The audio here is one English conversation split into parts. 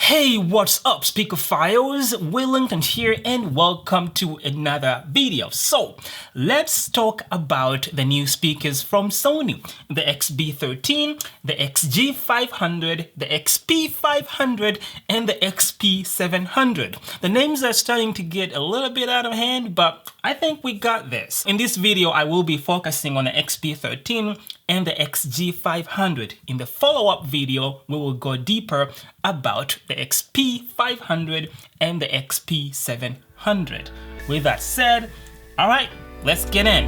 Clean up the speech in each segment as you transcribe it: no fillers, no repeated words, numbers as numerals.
Hey, what's up, speakophiles? Willington here and welcome to another video. So, let's talk about the new speakers from Sony. The XB13, the XG500, the XP500, and the XP700. The names are starting to get a little bit out of hand, but I think we got this. In this video, I will be focusing on the XB13 and the XG500. In the follow-up video, we will go deeper about the XP500 and the XP700. With that said, all right, let's get in.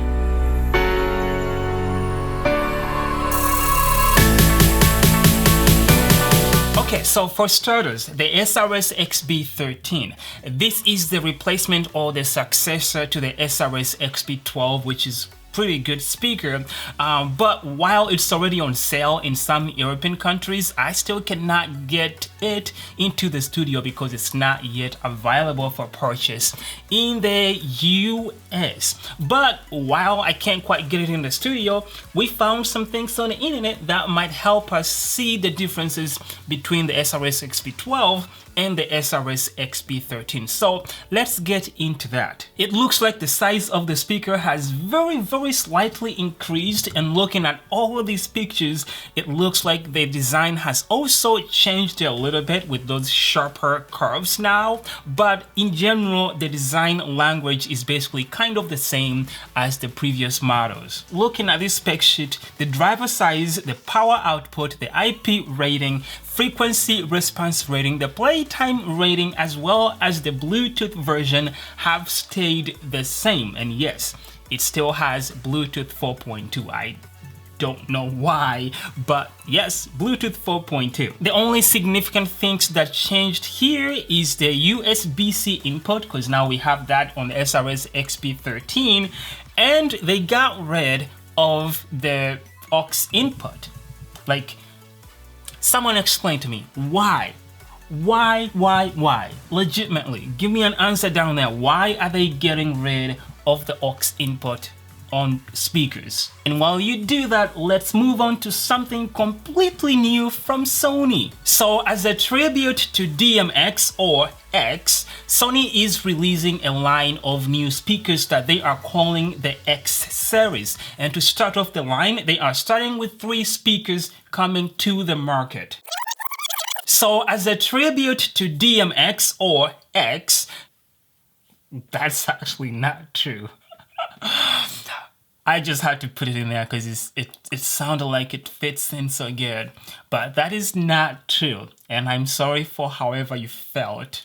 Okay, so for starters, the SRS XB13. This is the replacement or the successor to the SRS XB12, which is pretty good speaker, but while it's already on sale in some European countries, I still cannot get it into the studio because it's not yet available for purchase in the US. But while I can't quite get it in the studio, we found some things on the internet that might help us see the differences between the SRS XB12 and the SRS XB13. So let's get into that. It looks like the size of the speaker has very slightly increased, and looking at all of these pictures, it looks like the design has also changed a little bit with those sharper curves now, but in general the design language is basically kind of the same as the previous models. Looking at this spec sheet, the driver size, the power output, the IP rating, frequency response rating, the playtime rating, as well as the Bluetooth version have stayed the same. And yes, it still has Bluetooth 4.2. I don't know why, but yes, Bluetooth 4.2. The only significant things that changed here is the USB-C input, because now we have that on the SRS XB13, and they got rid of the aux input. Like, someone explain to me why? Why? Legitimately, give me an answer down there. Why are they getting rid of the aux input on speakers? And while you do that, let's move on to something completely new from Sony. So as a tribute to DMX or X, Sony is releasing a line of new speakers that they are calling the X series. And to start off the line, they are starting with 3 speakers coming to the market. So as a tribute to DMX or X, that's actually not true. I just had to put it in there because it sounded like it fits in so good, but that is not true, and I'm sorry for however you felt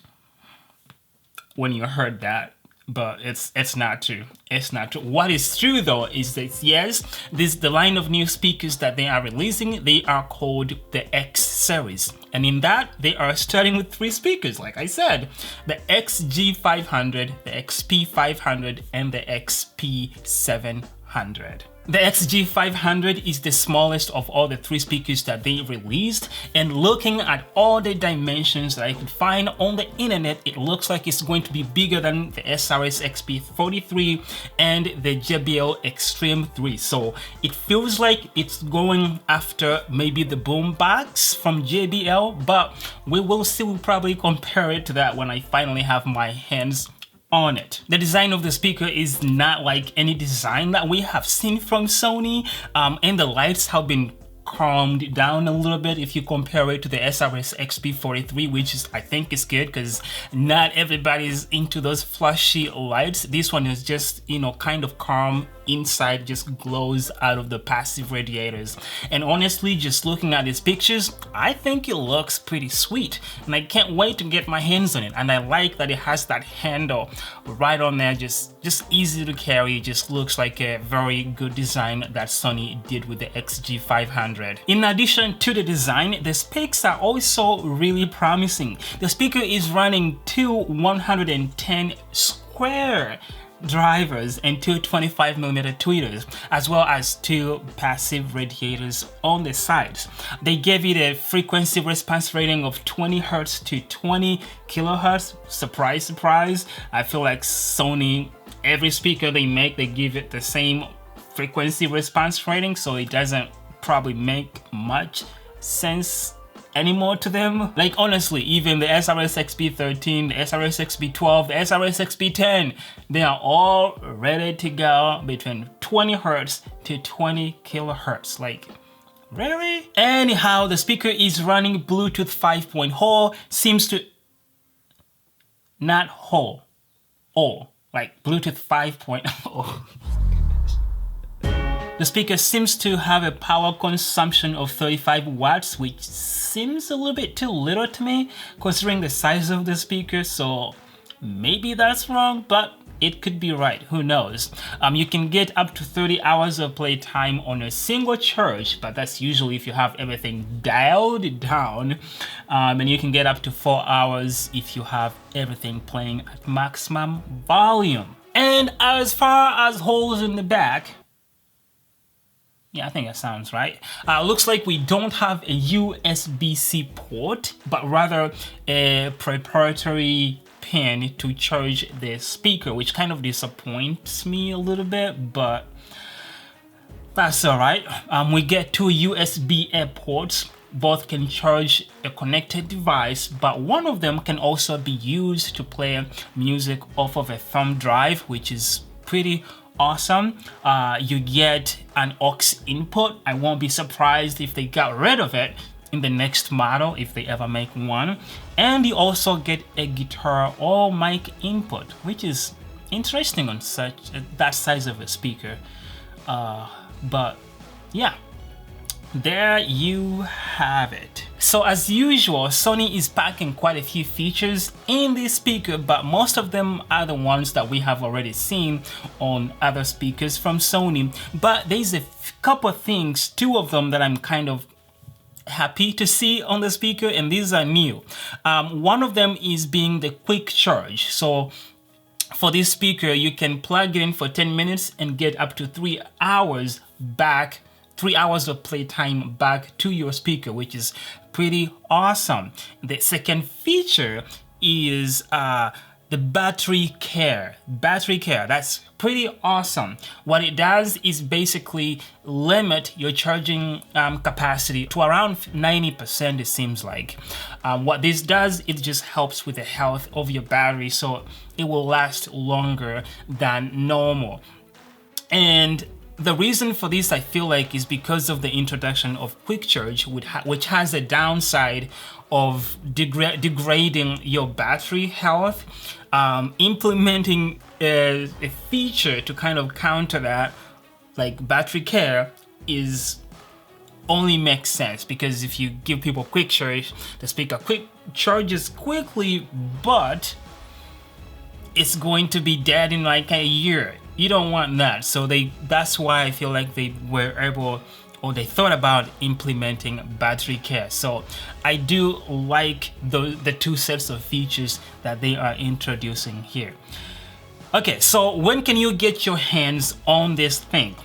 when you heard that, but it's not true. It's not true. What is true though is that yes, the line of new speakers that they are releasing, they are called the X series, and in that they are starting with 3 speakers, like I said, the XG500, the XP500, and the XP700. The XG500 is the smallest of all the 3 speakers that they released, and looking at all the dimensions that I could find on the internet, it looks like it's going to be bigger than the SRS XB43 and the JBL Extreme 3. So it feels like it's going after maybe the BOOMBOX from JBL, but we will see. We'll probably compare it to that when I finally have my hands on it. The design of the speaker is not like any design that we have seen from Sony, and the lights have been calmed down a little bit if you compare it to the SRS XB43, which is, I think, is good because not everybody's into those flashy lights. This one is just, you know, kind of calm inside, just glows out of the passive radiators. And honestly, just looking at these pictures, I think it looks pretty sweet, and I can't wait to get my hands on it. And I like that it has that handle right on there, just easy to carry. It just looks like a very good design that Sony did with the XG500. In addition to the design, the specs are also really promising. The speaker is running 2 110 square drivers and 2 25mm tweeters, as well as 2 passive radiators on the sides. They gave it a frequency response rating of 20 Hz to 20 kHz. Surprise, surprise. I feel like Sony, every speaker they make, they give it the same frequency response rating, so it doesn't probably make much sense any more to them. Like honestly, even the SRS XB13, the SRS XB12, the SRS XB10, they are all ready to go between 20 Hz to 20 kilohertz. Like, really? Anyhow, the speaker is running Bluetooth 5.0, seems to not whole, all, like Bluetooth 5.0. The speaker seems to have a power consumption of 35 watts, which seems a little bit too little to me, considering the size of the speaker, so maybe that's wrong, but it could be right, who knows. You can get up to 30 hours of playtime on a single charge, but that's usually if you have everything dialed down. And you can get up to 4 hours if you have everything playing at maximum volume. And as far as holes in the back, yeah, I think that sounds right. Looks like we don't have a USB-C port, but rather a proprietary pin to charge the speaker, which kind of disappoints me a little bit, but that's all right. We get two USB-A ports. Both can charge a connected device, but one of them can also be used to play music off of a thumb drive, which is pretty awesome. You get an aux input. I won't be surprised if they got rid of it in the next model, if they ever make one. And you also get a guitar or mic input, which is interesting on that size of a speaker. But yeah, there you have it. So as usual, Sony is packing quite a few features in this speaker, but most of them are the ones that we have already seen on other speakers from Sony. But there's a couple of things, two of them that I'm kind of happy to see on the speaker, and these are new. One of them is being the quick charge. So for this speaker, you can plug it in for 10 minutes and get up to 3 hours back, 3 hours of playtime back to your speaker, which is pretty awesome. The second feature is the battery care. That's pretty awesome. What it does is basically limit your charging capacity to around 90%, it seems like. What this does, it just helps with the health of your battery, so it will last longer than normal. And the reason for this, I feel like, is because of the introduction of quick charge, which has a downside of degrading your battery health. Implementing a feature to kind of counter that, like battery care, only makes sense, because if you give people quick charge, the speaker charges quickly, but it's going to be dead in like a year. You don't want that. So that's why I feel like they were able, or they thought about implementing battery care. So I do like the two sets of features that they are introducing here. Okay, so when can you get your hands on this thing?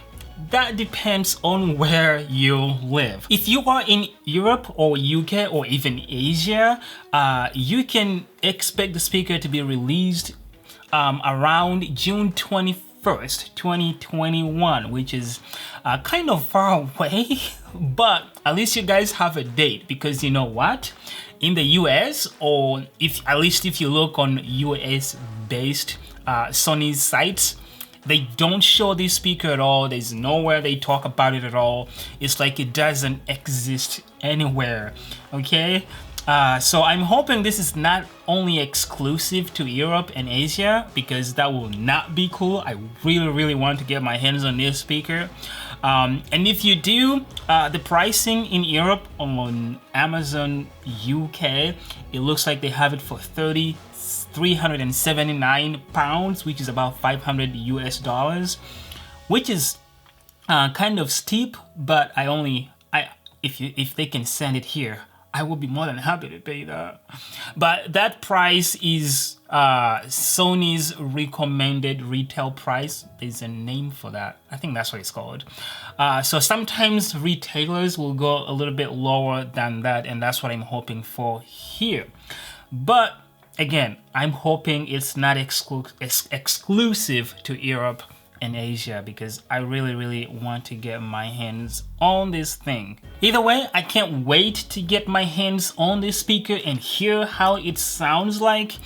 That depends on where you live. If you are in Europe or UK or even Asia, you can expect the speaker to be released around June 21st, 2021, which is kind of far away, but at least you guys have a date, because you know what? In the US, or at least if you look on US based Sony's sites, they don't show this speaker at all. There's nowhere they talk about it at all. It's like it doesn't exist anywhere, okay? So I'm hoping this is not only exclusive to Europe and Asia, because that will not be cool. I really want to get my hands on this speaker. And if you do, the pricing in Europe on Amazon UK, it looks like they have it for £379, which is about $500 US, which is kind of steep, but if they can send it here, I will be more than happy to pay that. But that price is Sony's recommended retail price. There's a name for that. I think that's what it's called. So sometimes retailers will go a little bit lower than that, and that's what I'm hoping for here. But again, I'm hoping it's not exclusive to Europe in Asia because I really want to get my hands on this thing. Either way, I can't wait to get my hands on this speaker and hear how it sounds like.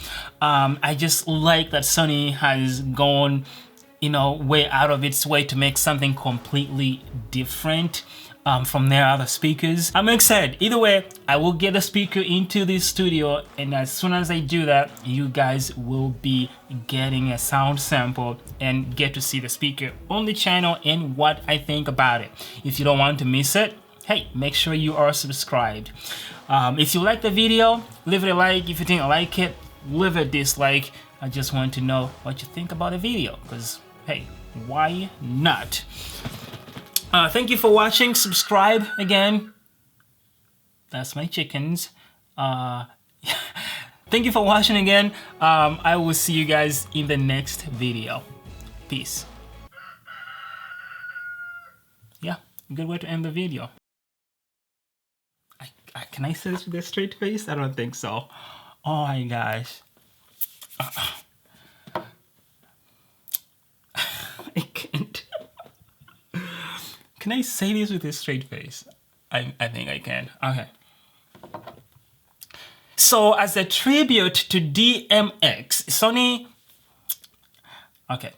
I just like that Sony has gone, you know, way out of its way to make something completely different from their other speakers. I'm excited. Either way, I will get the speaker into this studio, and as soon as I do that, you guys will be getting a sound sample and get to see the speaker on the channel and what I think about it. If you don't want to miss it, hey, make sure you are subscribed. If you like the video, leave it a like. If you didn't like it, leave a dislike. I just want to know what you think about the video, because hey, why not? Thank you for watching. Subscribe again. That's my chickens. Thank you for watching again. I will see you guys in the next video. Peace. Yeah, good way to end the video. Can I say this with a straight face? I don't think so. Oh my gosh. I can't. Can I say this with a straight face? I think I can. Okay. So as a tribute to DMX, Sony... Okay.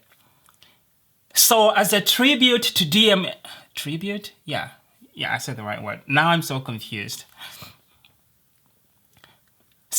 So as a tribute to Tribute? Yeah, I said the right word. Now I'm so confused.